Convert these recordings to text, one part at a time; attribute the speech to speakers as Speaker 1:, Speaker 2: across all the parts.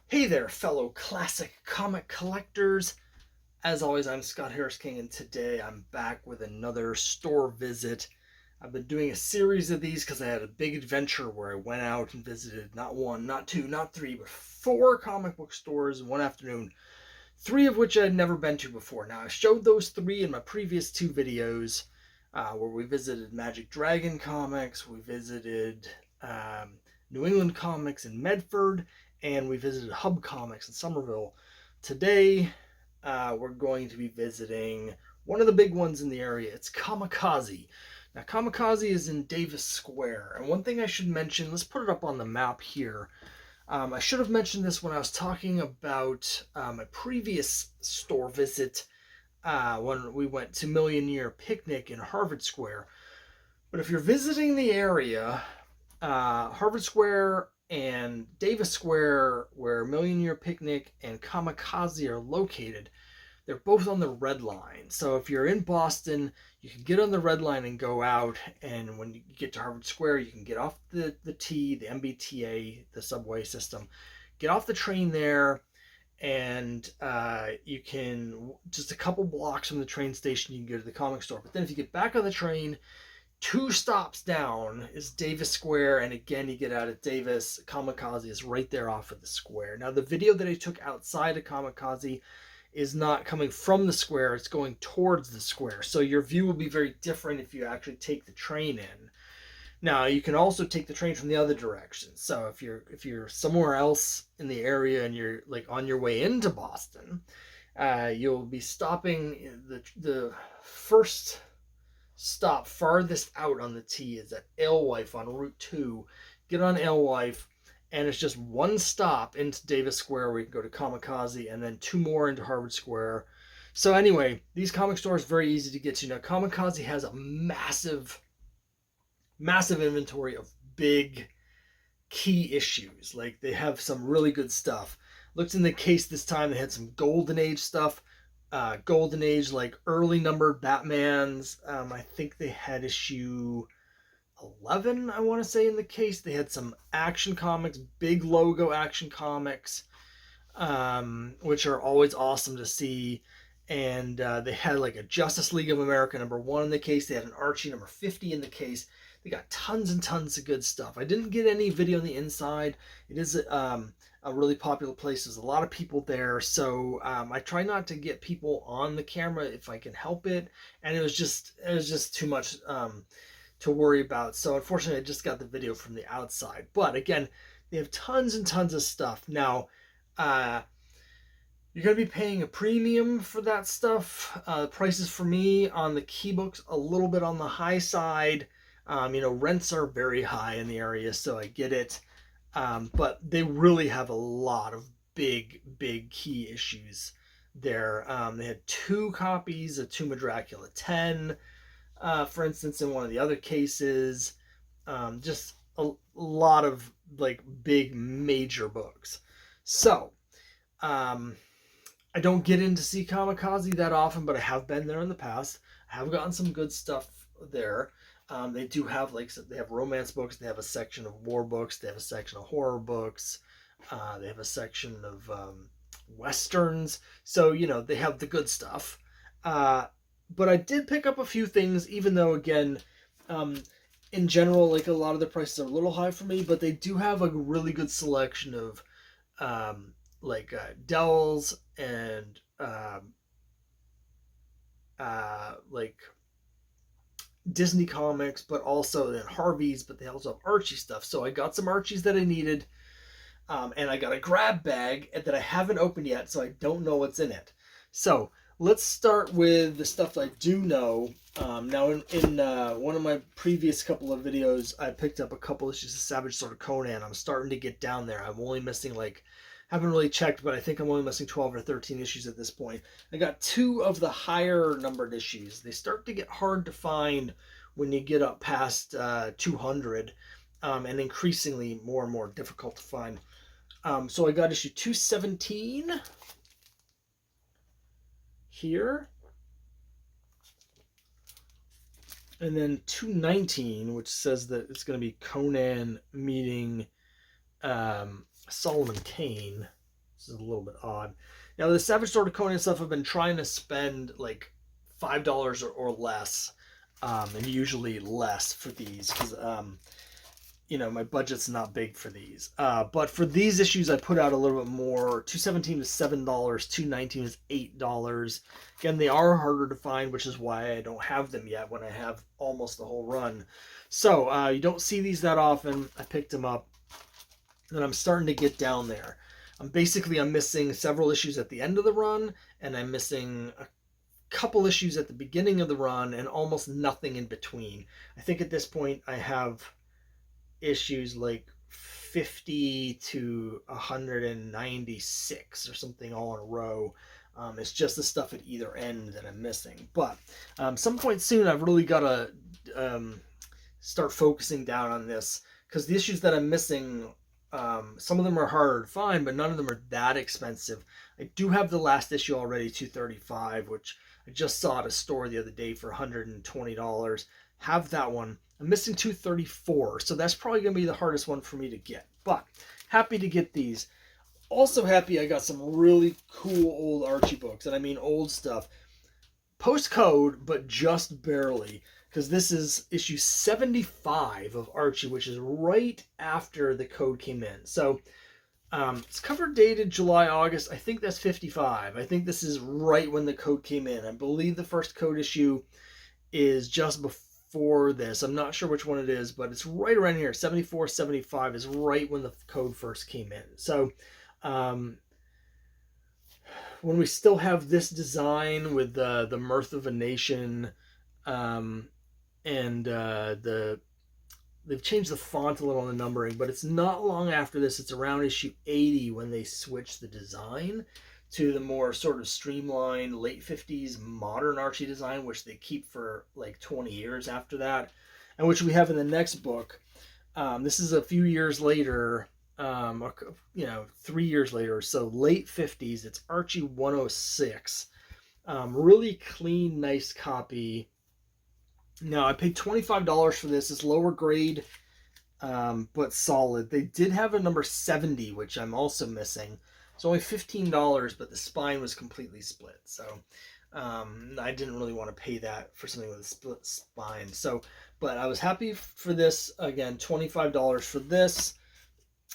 Speaker 1: Hey there, fellow classic comic collectors. As always, I'm Scott Harris King, and today I'm back with another store visit. I've been doing a series of these because I had a big adventure where I went out and visited not one, not two, not three, but four comic book stores in one afternoon, three of which I had never been to before. Now, I showed those three in my previous two videos where we visited Magic Dragon Comics, we visited New England Comics in Medford, and we visited Hub Comics in Somerville. Today, we're going to be visiting one of the big ones in the area. It's Comicazi. Now, Comicazi is in Davis Square. And one thing I should mention, let's put it up on the map here. I should have mentioned this when I was talking about my previous store visit when we went to Million Year Picnic in Harvard Square. But if you're visiting the area, Harvard Square and Davis Square, where Million Year Picnic and Comicazi are located, they're both on the Red Line. So if you're in Boston, you can get on the Red Line and go out. And when you get to Harvard Square, you can get off the T, the MBTA, the subway system. Get off the train there, and you can, just a couple blocks from the train station, you can go to the comic store. But then if you get back on the train, 2 stops down is Davis Square, and again, you get out at Davis. Comicazi is right there off of the square. Now, the video that I took outside of Comicazi is not coming from the square, it's going towards the square. So your view will be very different if you actually take the train in. Now, you can also take the train from the other direction. So if you're somewhere else in the area and you're like on your way into Boston, you'll be stopping. The first stop farthest out on the T is at Alewife on Route 2. Get on Alewife, and it's just one stop into Davis Square where you can go to Comicazi, and then 2 more into Harvard Square. So anyway, these comic stores are very easy to get to. Now, Comicazi has a massive inventory of big key issues. Like, they have some really good stuff. Looked in the case this time, they had some Golden Age stuff. Golden Age, like early numbered Batmans. I think they had issue 11, I want to say, in the case. They had some Action Comics, big logo Action Comics, which are always awesome to see. And they had like a Justice League of America #1 in the case. They had an Archie #50 in the case. They got tons and tons of good stuff. I didn't get any video on the inside. It is a really popular place. There's a lot of people there, so I try not to get people on the camera if I can help it. And it was just too much to worry about. So unfortunately, I just got the video from the outside. But again, they have tons and tons of stuff. Now, you're going to be paying a premium for that stuff. Prices for me on the key books, a little bit on the high side. Rents are very high in the area, so I get it. But they really have a lot of big key issues there. They had 2 copies of Tomb of Dracula 10, for instance, in one of the other cases. Just a lot of like big major books. So, I don't get in to see Comicazi that often, but I have been there in the past. I have gotten some good stuff there. They do have they have romance books. They have a section of war books. They have a section of horror books. They have a section of westerns. So they have the good stuff. But I did pick up a few things, even though again, in general, like a lot of the prices are a little high for me. But they do have a really good selection of Dells and like Disney comics, but also then Harvey's, but they also have Archie stuff. So I got some Archies that I needed, and I got a grab bag that I haven't opened yet, so I don't know what's in it. So let's start with the stuff that I do know. Now, in one of my previous couple of videos, I picked up a couple issues of Savage Sword of Conan. I'm starting to get down there. I'm only missing haven't really checked, but I think I'm only missing 12 or 13 issues at this point. I got 2 of the higher numbered issues. They start to get hard to find when you get up past 200, and increasingly more and more difficult to find. So I got issue 217 here. And then 219, which says that it's going to be Conan meeting Solomon Kane. which is a little bit odd. Now the Savage Sword of Conan stuff, I've been trying to spend like $5 or less, and usually less for these because my budget's not big for these. But for these issues, I put out a little bit more. 217 is $7, 219 is $8. Again, they are harder to find, which is why I don't have them yet when I have almost the whole run. So you don't see these that often. I picked them up, and I'm starting to get down there. I'm missing several issues at the end of the run, and I'm missing a couple issues at the beginning of the run, and almost nothing in between. I think at this point I have issues like 50 to 196 or something all in a row. It's just the stuff at either end that I'm missing. But some point soon, I've really got to start focusing down on this, because the issues that I'm missing, some of them are harder to find, but none of them are that expensive. I do have the last issue already, 235, which I just saw at a store the other day for $120. Have that one. I'm missing 234, so that's probably going to be the hardest one for me to get. But happy to get these. Also happy I got some really cool old Archie books, and I mean old stuff. Post-code, but just barely, because this is issue 75 of Archie, which is right after the code came in. So it's cover dated July, August. I think that's 55. I think this is right when the code came in. I believe the first code issue is just before this. I'm not sure which one it is, but it's right around here. 74, 75 is right when the code first came in. So when we still have this design with the Mirth of a Nation, and they've changed the font a little on the numbering, but it's not long after this. It's around issue 80 when they switch the design to the more sort of streamlined late 50s modern Archie design, which they keep for like 20 years after that, and which we have in the next book. This is a few years later, 3 years later, so late 50s. It's Archie 106. Really clean, nice copy. Now, I paid $25 for this. It's lower grade, but solid. They did have a number 70, which I'm also missing. It's only $15, but the spine was completely split. So I didn't really want to pay that for something with a split spine. So, but I was happy for this. Again, $25 for this.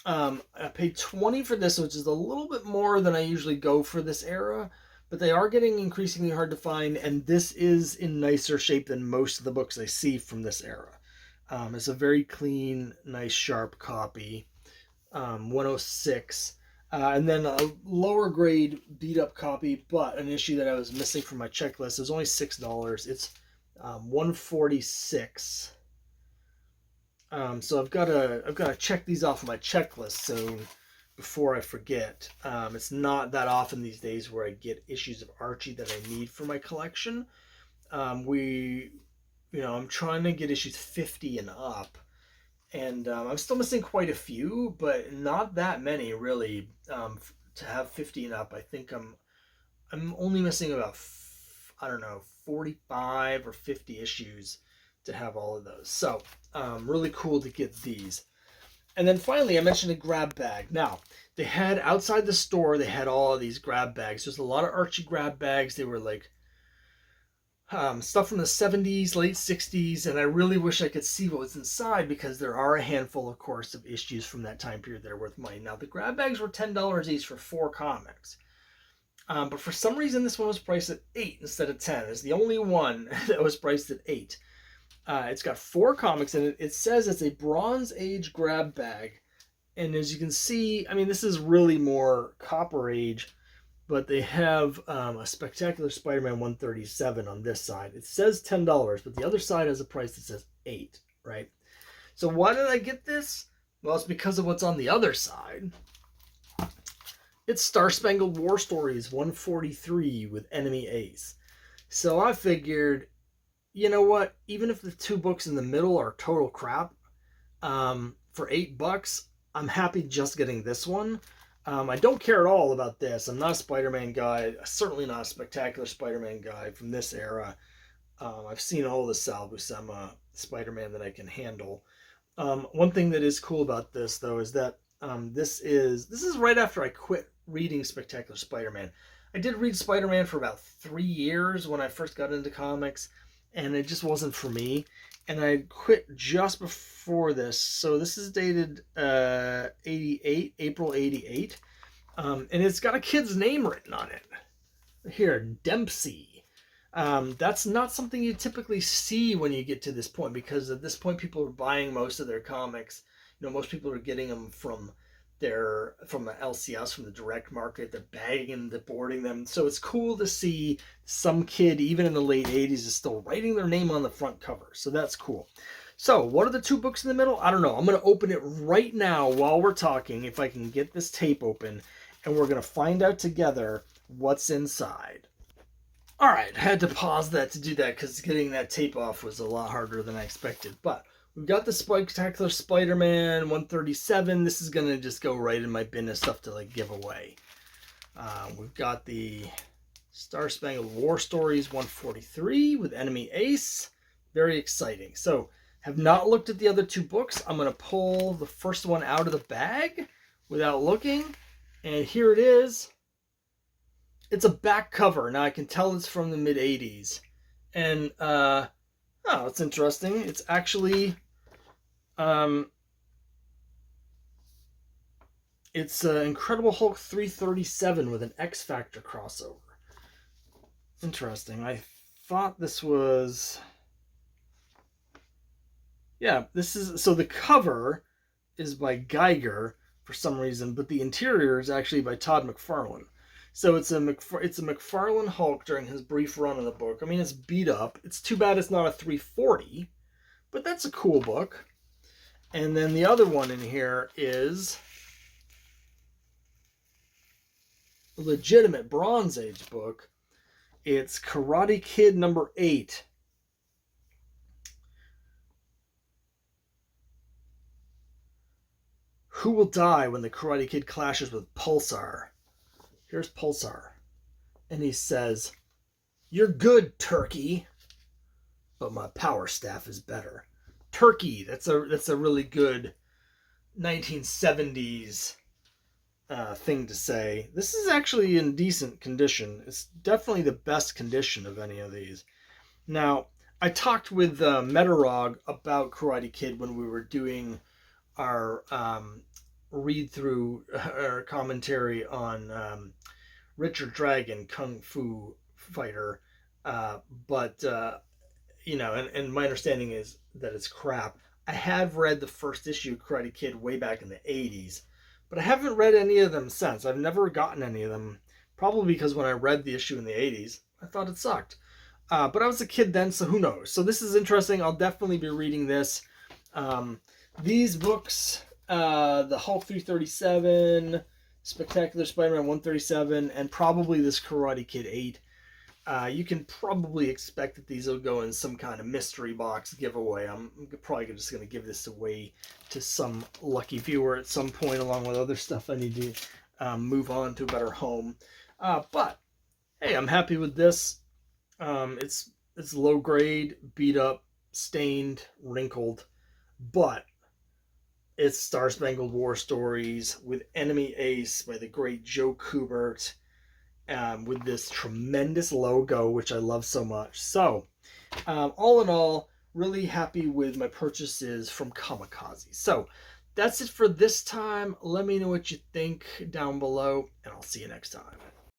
Speaker 1: I paid $20 for this, which is a little bit more than I usually go for this era. But they are getting increasingly hard to find, and this is in nicer shape than most of the books I see from this era. It's a very clean, nice, sharp copy. 106. And then a lower grade beat up copy, but an issue that I was missing from my checklist. It was only $6. It's 146. So I've got to check these off my checklist soon before I forget. It's not that often these days where I get issues of Archie that I need for my collection. I'm trying to get issues 50 and up. And I'm still missing quite a few, but not that many really. To have 50 and up, I think I'm only missing about 45 or 50 issues to have all of those. So really cool to get these. And then finally, I mentioned a grab bag. Now, they had outside the store, they had all of these grab bags. There's a lot of Archie grab bags. They were like stuff from the 70s, late 60s, and I really wish I could see what was inside, because there are a handful, of course, of issues from that time period that are worth money. Now, the grab bags were $10 each for 4 comics. But for some reason, this one was priced at $8 instead of $10. It's the only one that was priced at $8. It's got 4 comics in it. It says it's a Bronze Age grab bag. And as you can see, I mean, this is really more Copper Age, but they have a Spectacular Spider-Man 137 on this side. It says $10, but the other side has a price that says $8, right? So why did I get this? Well, it's because of what's on the other side. It's Star Spangled War Stories 143 with Enemy Ace. So I figured, you know what? Even if the 2 books in the middle are total crap, for $8, I'm happy just getting this one. I don't care at all about this. I'm not a Spider-Man guy. Certainly not a Spectacular Spider-Man guy from this era. I've seen all the Sal Buscema Spider-Man that I can handle. One thing that is cool about this, though, is that this is right after I quit reading Spectacular Spider-Man. I did read Spider-Man for about 3 years when I first got into comics, and it just wasn't for me. And I quit just before this. So this is dated 88, April 88. And it's got a kid's name written on it. Here, Dempsey. That's not something you typically see when you get to this point, because at this point people are buying most of their comics. Most people are getting them from the LCS, from the direct market. They're bagging and they're boarding them. So it's cool to see some kid, even in the late 80s, is still writing their name on the front cover. So that's cool. So what are the 2 books in the middle? I don't know. I'm going to open it right now while we're talking, if I can get this tape open, and we're going to find out together what's inside. All right, I had to pause that to do that because getting that tape off was a lot harder than I expected. But we've got the Spectacular Spider-Man 137. This is going to just go right in my bin of stuff to give away. We've got the Star Spangled War Stories 143 with Enemy Ace. Very exciting. So, have not looked at the other 2 books. I'm going to pull the first one out of the bag without looking. And here it is. It's a back cover. Now I can tell it's from the mid-80s. And, it's interesting. It's actually, it's Incredible Hulk 337 with an X Factor crossover. Interesting. I thought this was... Yeah, so the cover is by Geiger for some reason, but the interior is actually by Todd McFarlane. So it's a McFarlane Hulk during his brief run in the book. I mean, it's beat up. It's too bad it's not a 340, but that's a cool book. And then the other one in here is a legitimate Bronze Age book. It's Karate Kid number 8. Who will die when the Karate Kid clashes with Pulsar? Here's Pulsar. And he says, "You're good, Turkey, but my power staff is better." Turkey, that's a really good 1970s thing to say. This is actually in decent condition. It's definitely the best condition of any of these. Now, I talked with Metarog about Karate Kid when we were doing our read-through or commentary on Richard Dragon, Kung Fu Fighter. But and my understanding is that it's crap. I have read the first issue of Karate Kid way back in the 80s, but I haven't read any of them since. I've never gotten any of them, probably because when I read the issue in the 80s, I thought it sucked. But I was a kid then, so who knows? So this is interesting. I'll definitely be reading this. These books, the Hulk 337, Spectacular Spider-Man 137, and probably this Karate Kid 8. You can probably expect that these will go in some kind of mystery box giveaway. I'm probably just going to give this away to some lucky viewer at some point, along with other stuff I need to move on to a better home. But, hey, I'm happy with this. It's low grade, beat up, stained, wrinkled, but it's Star Spangled War Stories with Enemy Ace by the great Joe Kubert, with this tremendous logo, which I love so much. So, all in all, really happy with my purchases from Comicazi. So, that's it for this time. Let me know what you think down below, and I'll see you next time.